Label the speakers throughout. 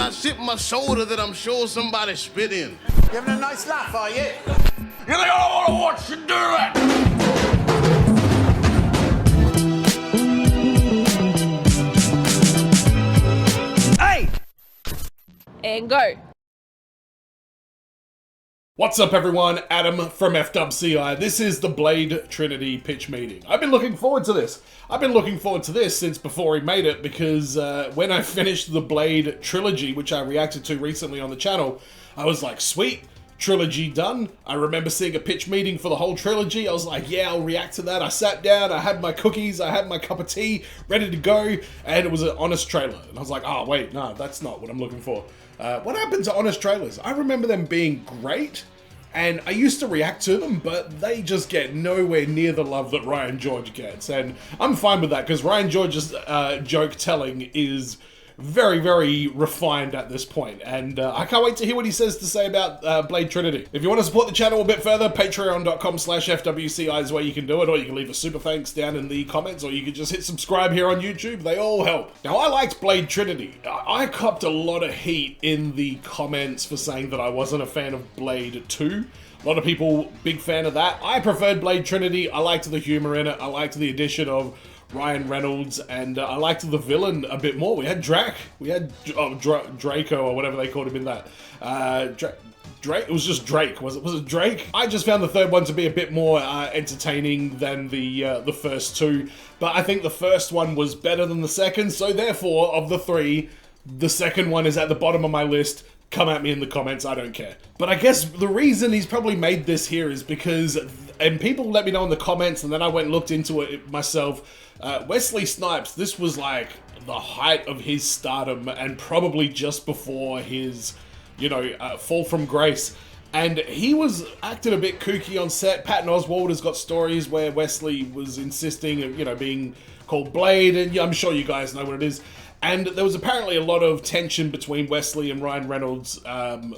Speaker 1: got shit on my shoulder that I'm sure somebody spit in.
Speaker 2: You having a nice laugh, are you?
Speaker 1: You think I don't want to watch you do it?
Speaker 3: Hey! And go.
Speaker 4: What's up everyone, Adam from FWCI. This is the Blade Trinity Pitch Meeting. I've been looking forward to this. I've been looking forward to this since before he made it because when I finished the Blade trilogy, which I reacted to recently on the channel, I was like, sweet, trilogy done. I remember seeing a pitch meeting for the whole trilogy. I was like, yeah, I'll react to that. I sat down, I had my cookies, I had my cup of tea, ready to go, and it was an honest trailer. And I was like, oh wait, no, that's not what I'm looking for. What happened to honest trailers? I remember them being great, and I used to react to them, but they just get nowhere near the love that Ryan George gets. And I'm fine with that, because Ryan George's joke telling is very, very refined at this point, and I can't wait to hear what he says to say about Blade Trinity. If you want to support the channel a bit further, patreon.com/FWCI is where you can do it, or you can leave a super thanks down in the comments, or you can just hit subscribe here on YouTube. They all help. Now, I liked Blade Trinity. I copped a lot of heat in the comments for saying that I wasn't a fan of Blade 2. A lot of people, big fan of that. I preferred Blade Trinity. I liked the humor in it. I liked the addition of Ryan Reynolds, and I liked the villain a bit more. We had Drac. We had Draco, or whatever they called him in that. Drake? It was just Drake. Was it Drake? I just found the third one to be a bit more entertaining than the first two, but I think the first one was better than the second, so therefore, of the three, the second one is at the bottom of my list. Come at me in the comments, I don't care. But I guess the reason he's probably made this here is because, and people let me know in the comments, and then I went and looked into it myself, Wesley Snipes, this was like the height of his stardom and probably just before his, you know, fall from grace. And he was acting a bit kooky on set. Patton Oswalt has got stories where Wesley was insisting of, you know, being called Blade, and I'm sure you guys know what it is. And there was apparently a lot of tension between Wesley and Ryan Reynolds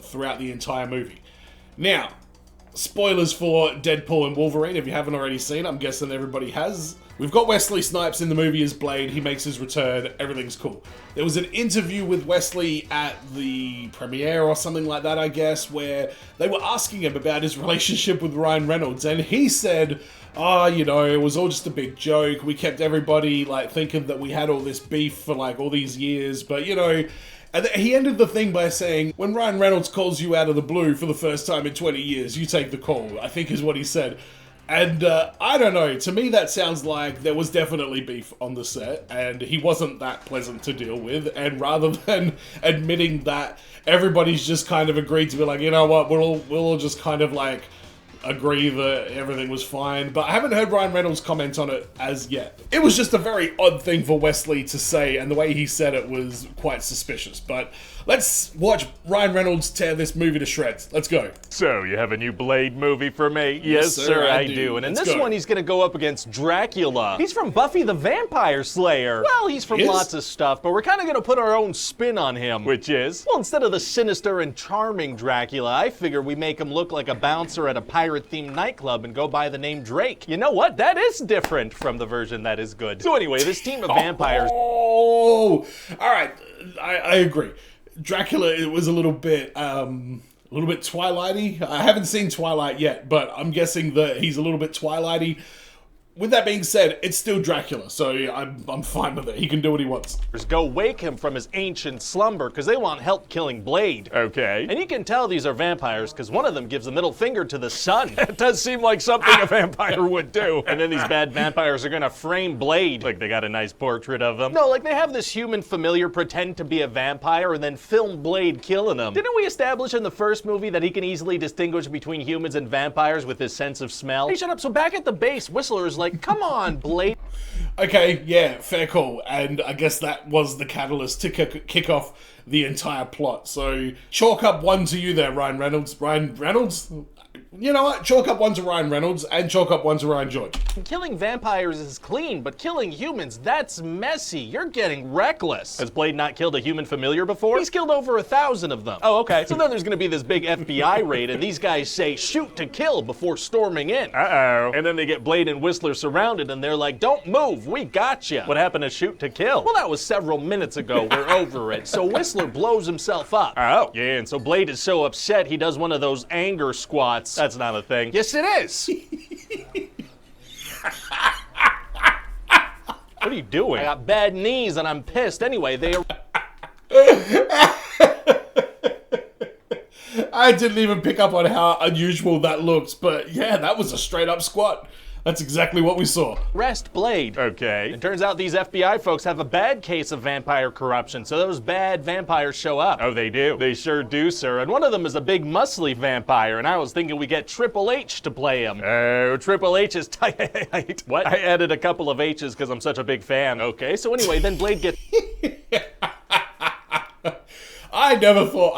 Speaker 4: throughout the entire movie. Now, spoilers for Deadpool and Wolverine, if you haven't already seen it, I'm guessing everybody has. We've got Wesley Snipes in the movie as Blade, he makes his return, everything's cool. There was an interview with Wesley at the premiere or something like that, I guess, where they were asking him about his relationship with Ryan Reynolds, and he said, oh, you know, it was all just a big joke, we kept everybody, like, thinking that we had all this beef for, like, all these years, but, you know. And he ended the thing by saying, when Ryan Reynolds calls you out of the blue for the first time in 20 years, you take the call, I think is what he said. And I don't know, to me that sounds like there was definitely beef on the set, and he wasn't that pleasant to deal with, and rather than admitting that, everybody's just kind of agreed to be like, you know what, we'll all just kind of like agree that everything was fine, but I haven't heard Ryan Reynolds comment on it as yet. It was just a very odd thing for Wesley to say, and the way he said it was quite suspicious, but let's watch Ryan Reynolds tear this movie to shreds. Let's go.
Speaker 5: So, you have a new Blade movie for me? Yes, sir, I do. And in this one, he's gonna go up against Dracula. He's from Buffy the Vampire Slayer. Well, he's from lots of stuff, but we're kind of gonna put our own spin on him, which is, well, instead of the sinister and charming Dracula, I figure we make him look like a bouncer at a pirate-themed nightclub and go by the name Drake. You know what? That is different from the version that is good. So anyway, this team of vampires...
Speaker 4: Oh, all right, I agree. Dracula, it was a little bit Twilighty. I haven't seen Twilight yet, but I'm guessing that he's a little bit Twilighty. With that being said, it's still Dracula, so I'm fine with it. He can do what he wants.
Speaker 5: Go wake him from his ancient slumber, because they want help killing Blade. Okay. And you can tell these are vampires, because one of them gives the middle finger to the sun. It does seem like something a vampire would do. And then these bad vampires are gonna frame Blade. Like they got a nice portrait of him. No, like they have this human familiar pretend to be a vampire and then film Blade killing him. Didn't we establish in the first movie that he can easily distinguish between humans and vampires with his sense of smell? Hey, shut up. So back at the base, Whistler is like, come on, Blade.
Speaker 4: Okay, yeah, fair call. And I guess that was the catalyst to kick off the entire plot. So, chalk up one to you there, Ryan Reynolds. Ryan Reynolds? You know what? Chalk up one to Ryan Reynolds and chalk up one to Ryan George.
Speaker 5: Killing vampires is clean, but killing humans, that's messy. You're getting reckless. Has Blade not killed a human familiar before? He's killed over 1,000 of them. Oh, okay. So then there's gonna be this big FBI raid, and these guys say, shoot to kill before storming in. Uh-oh. And then they get Blade and Whistler surrounded, and they're like, don't move, we gotcha. What happened to shoot to kill? Well, that was several minutes ago. We're over it. So Whistler blows himself up. Oh. Yeah, and so Blade is so upset, he does one of those anger squats. That's not a thing. Yes, it is. What are you doing? I got bad knees and I'm pissed. Anyway, they are...
Speaker 4: I didn't even pick up on how unusual that looks, but yeah, that was a straight up squat. That's exactly what we saw.
Speaker 5: Arrest Blade. Okay. It turns out these FBI folks have a bad case of vampire corruption, so those bad vampires show up. Oh, they do? They sure do, sir. And one of them is a big muscly vampire, and I was thinking we get Triple H to play him. Oh, Triple H is tight. What? I added a couple of H's because I'm such a big fan. Okay, so anyway, then Blade gets...
Speaker 4: I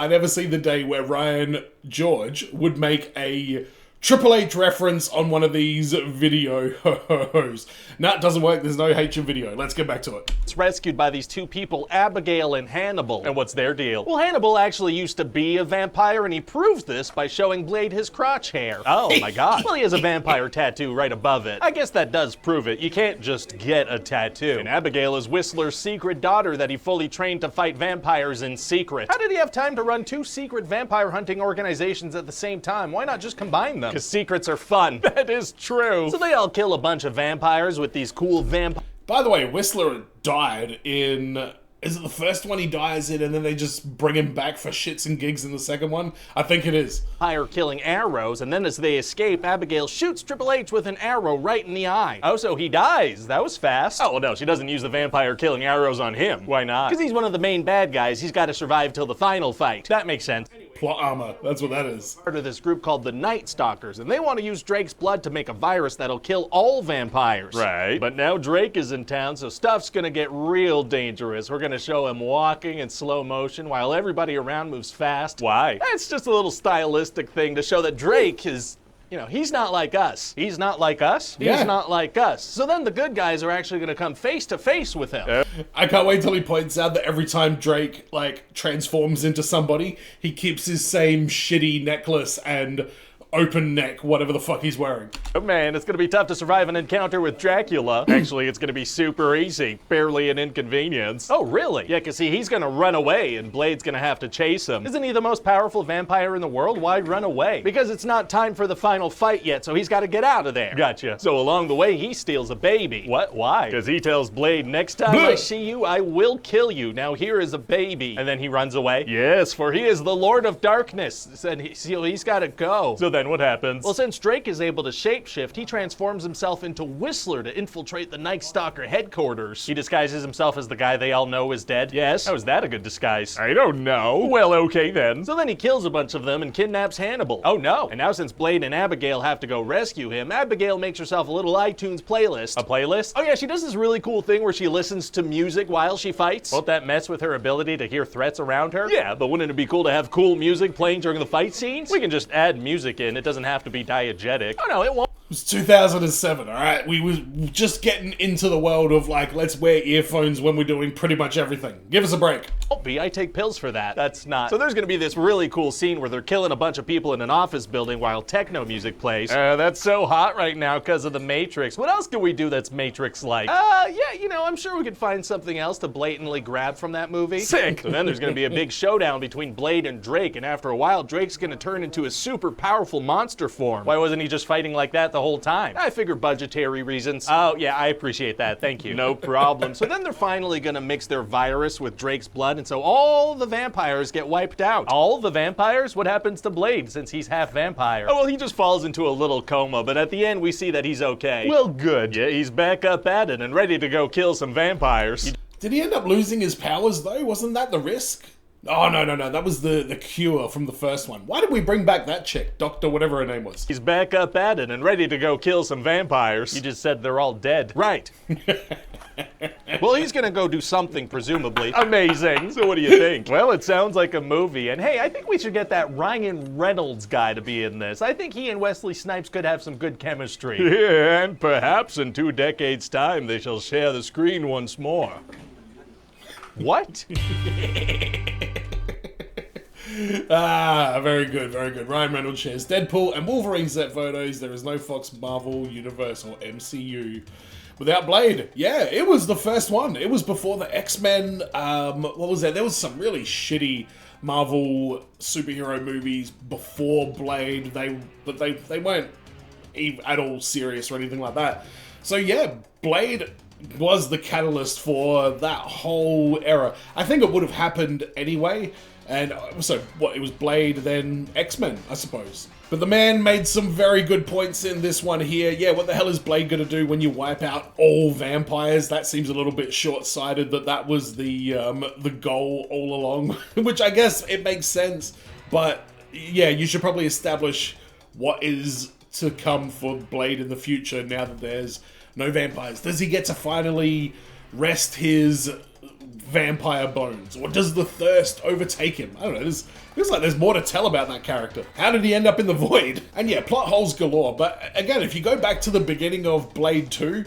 Speaker 4: never see the day where Ryan George would make a Triple H reference on one of these videos. No, it doesn't work. There's no H in video. Let's get back to it.
Speaker 5: It's rescued by these two people, Abigail and Hannibal. And what's their deal? Well, Hannibal actually used to be a vampire, and he proves this by showing Blade his crotch hair. Oh my god. Well, he has a vampire tattoo right above it. I guess that does prove it. You can't just get a tattoo. And Abigail is Whistler's secret daughter that he fully trained to fight vampires in secret. How did he have time to run two secret vampire hunting organizations at the same time? Why not just combine them? Because secrets are fun. That is true. So they all kill a bunch of vampires with these cool vampires.
Speaker 4: By the way, Whistler died in... Is it the first one he dies in and then they just bring him back for shits and gigs in the second one? I think it is.
Speaker 5: Killing arrows, and then as they escape, Abigail shoots Triple H with an arrow right in the eye. Oh, so he dies. That was fast. Oh, well, no, she doesn't use the vampire killing arrows on him. Why not? Because he's one of the main bad guys. He's got to survive till the final fight. That makes sense.
Speaker 4: Plot armor. That's what that is.
Speaker 5: Part of this group called the Night Stalkers, and they want to use Drake's blood to make a virus that'll kill all vampires. Right. But now Drake is in town, so stuff's gonna get real dangerous. We're gonna show him walking in slow motion while everybody around moves fast. Why? It's just a little stylistic thing to show that Drake is... You know, he's not like us. He's not like us. He's not like us. So then the good guys are actually going to come face to face with him.
Speaker 4: I can't wait till he points out that every time Drake, like, transforms into somebody, he keeps his same shitty necklace and open neck, whatever the fuck he's wearing.
Speaker 5: Oh man, it's gonna be tough to survive an encounter with Dracula. Actually, it's gonna be super easy. Barely an inconvenience. Oh, really? Yeah, cause see, he's gonna run away and Blade's gonna have to chase him. Isn't he the most powerful vampire in the world? Why run away? Because it's not time for the final fight yet, so he's gotta get out of there. Gotcha. So along the way, he steals a baby. What? Why? Cause he tells Blade, next time I see you, I will kill you. Now here is a baby. And then he runs away. Yes, for he is the Lord of Darkness. And he's gotta go. So then what happens? Well, since Drake is able to shapeshift, he transforms himself into Whistler to infiltrate the Night Stalker headquarters. He disguises himself as the guy they all know is dead. Yes. How is that a good disguise? I don't know. Well, okay then. So then he kills a bunch of them and kidnaps Hannibal. Oh no. And now since Blade and Abigail have to go rescue him, Abigail makes herself a little iTunes playlist. A playlist? Oh yeah, she does this really cool thing where she listens to music while she fights. Won't that mess with her ability to hear threats around her? Yeah, but wouldn't it be cool to have cool music playing during the fight scenes? We can just add music in. It doesn't have to be diegetic. Oh no, it won't.
Speaker 4: It was 2007, alright? We were just getting into the world of, like, let's wear earphones when we're doing pretty much everything. Give us a break.
Speaker 5: Oh, B, I take pills for that. That's not. So there's gonna be this really cool scene where they're killing a bunch of people in an office building while techno music plays. That's so hot right now because of the Matrix. What else can we do that's Matrix-like? Yeah, you know, I'm sure we could find something else to blatantly grab from that movie. Sick. So then there's gonna be a big showdown between Blade and Drake, and after a while, Drake's gonna turn into a super powerful monster form. Why wasn't he just fighting like that the whole time? I figure budgetary reasons. Oh, yeah, I appreciate that. Thank you. No problem. So then they're finally gonna mix their virus with Drake's blood, and so all the vampires get wiped out. All the vampires? What happens to Blade since he's half vampire? Oh, well, he just falls into a little coma, but at the end we see that he's okay. Well, good. Yeah, he's back up at it and ready to go kill some vampires.
Speaker 4: Did he end up losing his powers, though? Wasn't that the risk? Oh, no, that was the Cure from the first one. Why did we bring back that chick? Doctor whatever her name was.
Speaker 5: He's back up at it and ready to go kill some vampires. You just said they're all dead. Right. Well, he's gonna go do something, presumably. Amazing. So what do you think? Well, it sounds like a movie. And hey, I think we should get that Ryan Reynolds guy to be in this. I think he and Wesley Snipes could have some good chemistry. Yeah, and perhaps in 2 decades' time they shall share the screen once more. What?
Speaker 4: Very good, very good. Ryan Reynolds shares Deadpool and Wolverine set photos. There is no Fox, Marvel, Universe, or MCU without Blade. Yeah, it was the first one. It was before the X-Men. What was that? There was some really shitty Marvel superhero movies before Blade. They weren't at all serious or anything like that. So yeah, Blade was the catalyst for that whole era. I think it would have happened anyway. And so, what, it was Blade, then X-Men, I suppose. But the man made some very good points in this one here. Yeah, what the hell is Blade gonna do when you wipe out all vampires? That seems a little bit short-sighted that was the goal all along, which I guess it makes sense. But yeah, you should probably establish what is to come for Blade in the future now that there's no vampires. Does he get to finally rest his vampire bones, or does the thirst overtake him? I don't know, feels like there's more to tell about that character. How did he end up in the void? And yeah, plot holes galore, but again, if you go back to the beginning of Blade 2,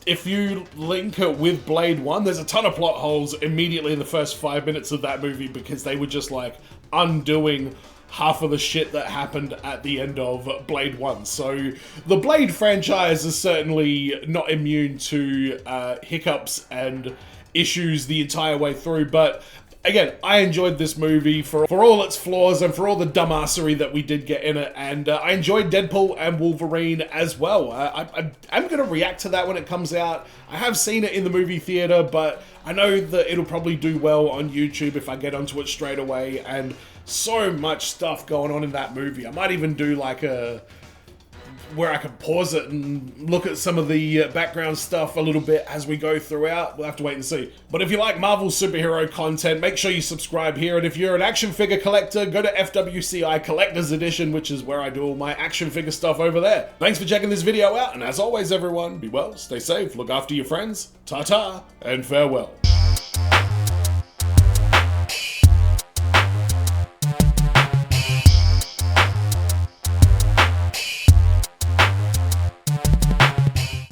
Speaker 4: if you link it with Blade 1, there's a ton of plot holes immediately in the first 5 minutes of that movie because they were just like undoing half of the shit that happened at the end of Blade 1. So the Blade franchise is certainly not immune to hiccups and issues the entire way through, but again, I enjoyed this movie for all its flaws and for all the dumbassery that we did get in it, and I enjoyed Deadpool and Wolverine as well. I'm going to react to that when it comes out. I have seen it in the movie theater, but I know that it'll probably do well on YouTube if I get onto it straight away, and so much stuff going on in that movie. I might even do like where I can pause it and look at some of the background stuff a little bit as we go throughout. We'll have to wait and see. But if you like Marvel superhero content, make sure you subscribe here. And if you're an action figure collector, go to FWCI Collector's Edition, which is where I do all my action figure stuff over there. Thanks for checking this video out. And as always, everyone, be well, stay safe, look after your friends, ta-ta, and farewell.